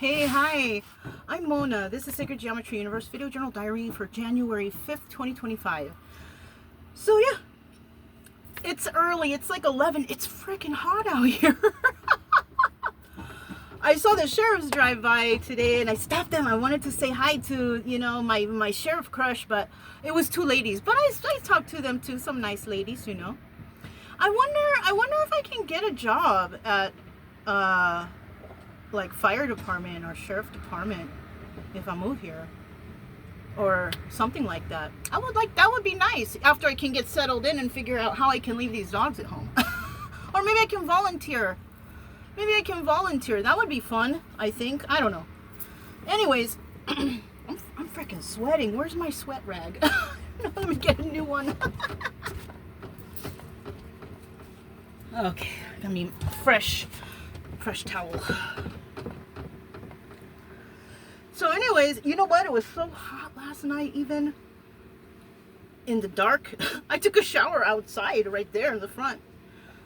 Hey, hi, I'm Mona. This is Sacred Geometry Universe Video Journal Diary for January 5th, 2025. So yeah, it's early. It's like 11. It's freaking hot out here. I saw the sheriffs drive by today and I stopped them. I wanted to say hi to, my sheriff crush, but it was two ladies. But I talked to them too, some nice ladies, I wonder if I can get a job at like fire department or sheriff department if I move here or something like that. That would be nice after I can get settled in and figure out how I can leave these dogs at home. Or maybe I can volunteer. That would be fun, I think. I don't know. Anyways, I'm freaking sweating. Where's my sweat rag? Let me get a new one. Okay, I mean fresh towel. So anyways, you know what? It was so hot last night, even in the dark. I took a shower outside right there in the front.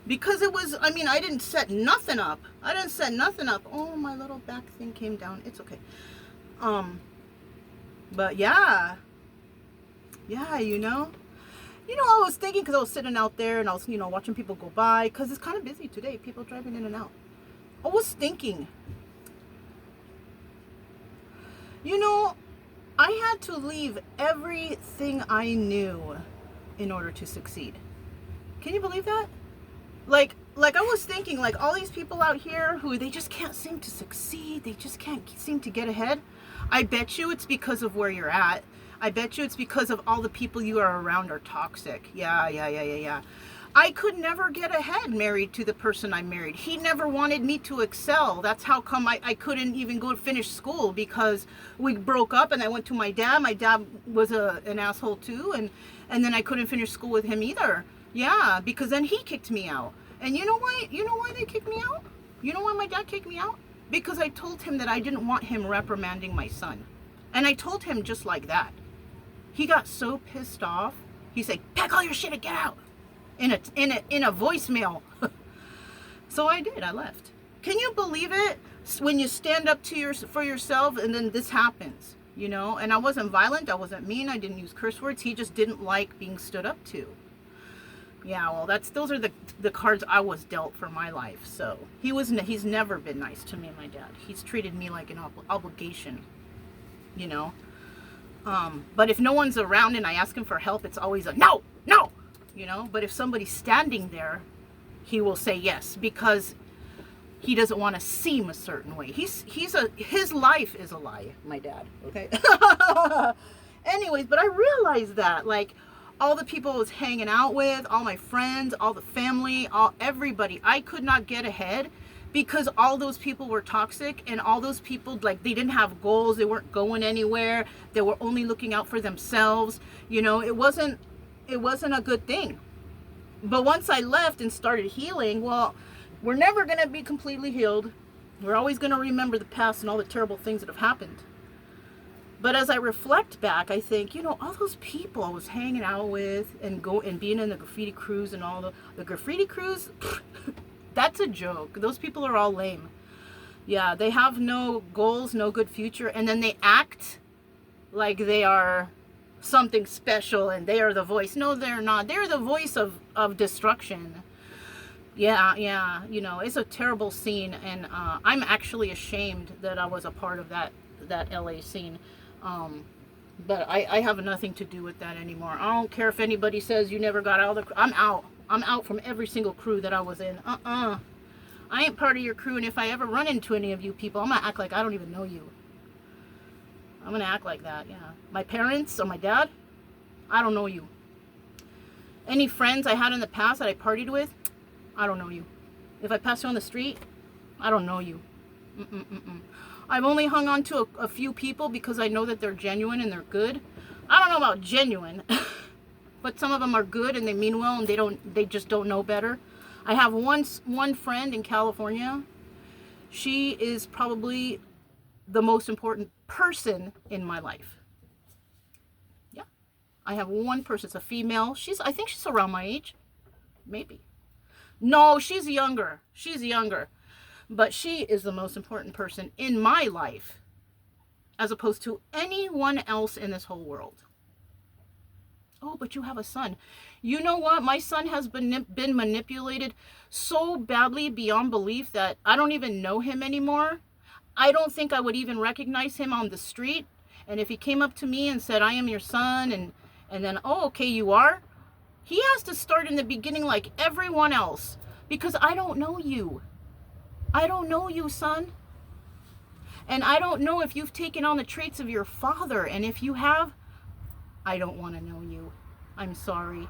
Because it was, I didn't set nothing up. Oh, my little back thing came down. It's okay. But yeah. I was thinking, because I was sitting out there and I was, watching people go by. Because it's kind of busy today. People driving in and out. I was thinking, I had to leave everything I knew in order to succeed. Can you believe that? Like I was thinking, like all these people out here who they just can't seem to succeed. They just can't seem to get ahead. I bet you it's because of where you're at. I bet you it's because of all the people you are around are toxic. Yeah. I could never get ahead married to the person I married. He never wanted me to excel. That's how come I couldn't even go finish school, because we broke up and I went to my dad. My dad was an asshole too, and then I couldn't finish school with him either. Yeah, because then he kicked me out. And you know why? You know why they kicked me out? You know why my dad kicked me out? Because I told him that I didn't want him reprimanding my son. And I told him just like that. He got so pissed off. He said, "Pack all your shit and get out." In a voicemail. So I did. I left. Can you believe it? When you stand up for yourself and then this happens, And I wasn't violent. I wasn't mean. I didn't use curse words. He just didn't like being stood up to. Yeah, well, those are the cards I was dealt for my life. So he's never been nice to me, my dad. He's treated me like an obligation, But if no one's around and I ask him for help, it's always a no. But if somebody's standing there, he will say yes, because he doesn't want to seem a certain way. His life is a lie, my dad. Okay. Anyways, but I realized that, like, all the people I was hanging out with, all my friends, all the family, everybody, I could not get ahead because all those people were toxic, and all those people, like, they didn't have goals. They weren't going anywhere. They were only looking out for themselves. It wasn't a good thing. But once I left and started healing, well, we're never going to be completely healed. We're always going to remember the past and all the terrible things that have happened. But as I reflect back, I think, all those people I was hanging out with and being in the graffiti crews and all the graffiti crews, that's a joke. Those people are all lame. Yeah, they have no goals, no good future, and then they act like they are something special and they are the voice. No, they're not. They're the voice of destruction. Yeah, it's a terrible scene, and I'm actually ashamed that I was a part of that LA scene. But I have nothing to do with that anymore. I don't care if anybody says you never got out of the crew. I'm out from every single crew that I was in. I ain't part of your crew, and if I ever run into any of you people, I'm gonna act like I don't even know you. I'm gonna act like that, yeah. My parents or my dad, I don't know you. Any friends I had in the past that I partied with, I don't know you. If I pass you on the street, I don't know you. I've only hung on to a few people because I know that they're genuine and they're good. I don't know about genuine, but some of them are good and they mean well, and they just don't know better. I have one friend in California. She is probably the most important person in my life. Yeah. I have one person. It's a female. I think she's around my age. Maybe. No, she's younger. But she is the most important person in my life, as opposed to anyone else in this whole world. Oh, but you have a son. You know what? My son has been manipulated so badly beyond belief that I don't even know him anymore. I don't think I would even recognize him on the street. And if he came up to me and said, I am your son, and then, oh, okay, you are, he has to start in the beginning like everyone else, because I don't know you. I don't know you, son. And I don't know if you've taken on the traits of your father. And if you have, I don't want to know you. I'm sorry.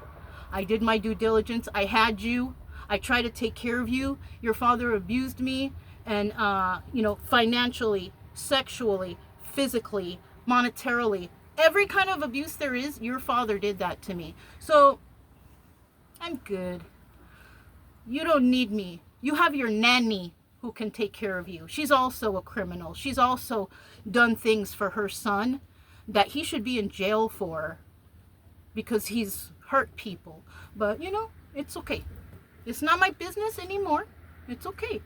I did my due diligence. I had you. I tried to take care of you. Your father abused me, and financially, sexually, physically, monetarily, every kind of abuse there is, your father did that to me. So I'm good. You don't need me. You have your nanny who can take care of you. She's also a criminal. She's also done things for her son that he should be in jail for, because he's hurt people. But it's okay. It's not my business anymore. It's okay.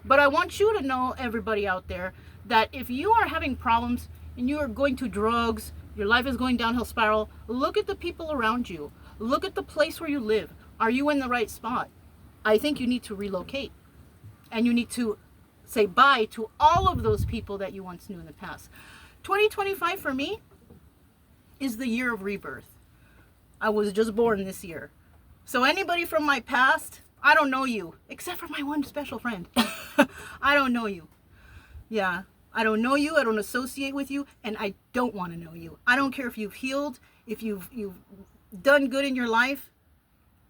But I want you to know, everybody out there, that if you are having problems and you are going to drugs, your life is going downhill spiral, look at the people around you. Look at the place where you live. Are you in the right spot? I think you need to relocate. And you need to say bye to all of those people that you once knew in the past. 2025 for me is the year of rebirth. I was just born this year. So anybody from my past, I don't know you, except for my one special friend. I don't know you. Yeah, I don't know you. I don't associate with you, and I don't want to know you. I don't care if you've healed, if you've done good in your life.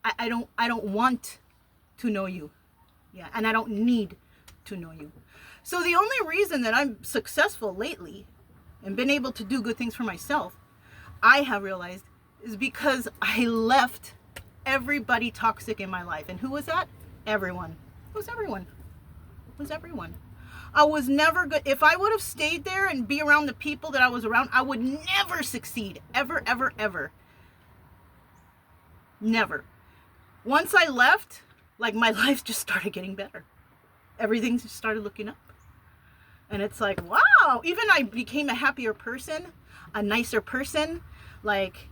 I don't want to know you. Yeah, and I don't need to know you. So the only reason that I'm successful lately and been able to do good things for myself, I have realized, is because I left everybody toxic in my life. And who was that? Everyone. It was everyone. It was everyone. I was never good. If I would have stayed there and be around the people that I was around, I would never succeed. Ever, ever, ever. Never. Once I left, like, my life just started getting better. Everything just started looking up. And it's like, wow. Even I became a happier person, a nicer person. Like,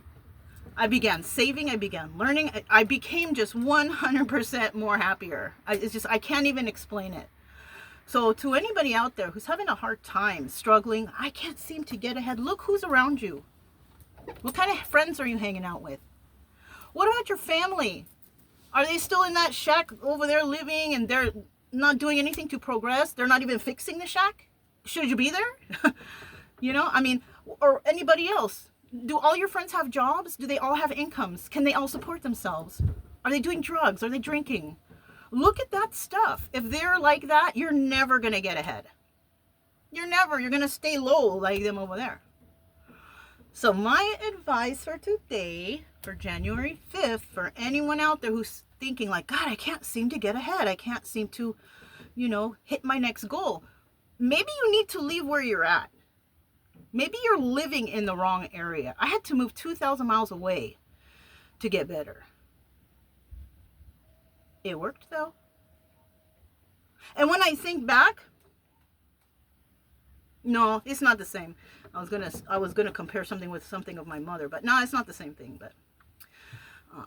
I began saving, I began learning. I became just 100% more happier. I can't even explain it. So to anybody out there who's having a hard time, struggling, I can't seem to get ahead, look who's around you. What kind of friends are you hanging out with? What about your family? Are they still in that shack over there living and they're not doing anything to progress? They're not even fixing the shack? Should you be there? Or anybody else? Do all your friends have jobs? Do they all have incomes? Can they all support themselves? Are they doing drugs? Are they drinking? Look at that stuff. If they're like that, you're never going to get ahead. You're going to stay low like them over there. So my advice for today, for January 5th, for anyone out there who's thinking like, God, I can't seem to get ahead. I can't seem to, hit my next goal. Maybe you need to leave where you're at. Maybe you're living in the wrong area. I had to move 2,000 miles away to get better. It worked though. And when I think back, no, it's not the same. I was gonna compare something with something of my mother, but no, it's not the same thing. But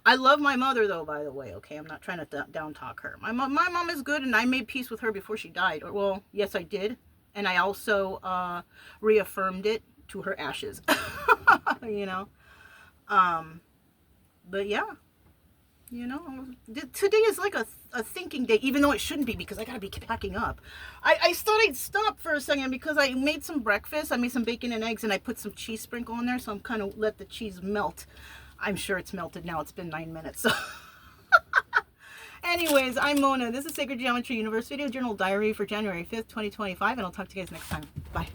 I love my mother though, by the way. Okay, I'm not trying to down talk her. My mom is good, and I made peace with her before she died. Or, well, yes, I did. And I also reaffirmed it to her ashes. But yeah, today is like a thinking day, even though it shouldn't be, because I gotta be packing up. I thought I'd stop for a second because I made some breakfast. I made some bacon and eggs, and I put some cheese sprinkle in there, so I'm kind of let the cheese melt. I'm sure it's melted now. It's been 9 minutes. So anyways, I'm Mona. This is Sacred Geometry Universe Video Journal Diary for January 5th, 2025, and I'll talk to you guys next time. Bye.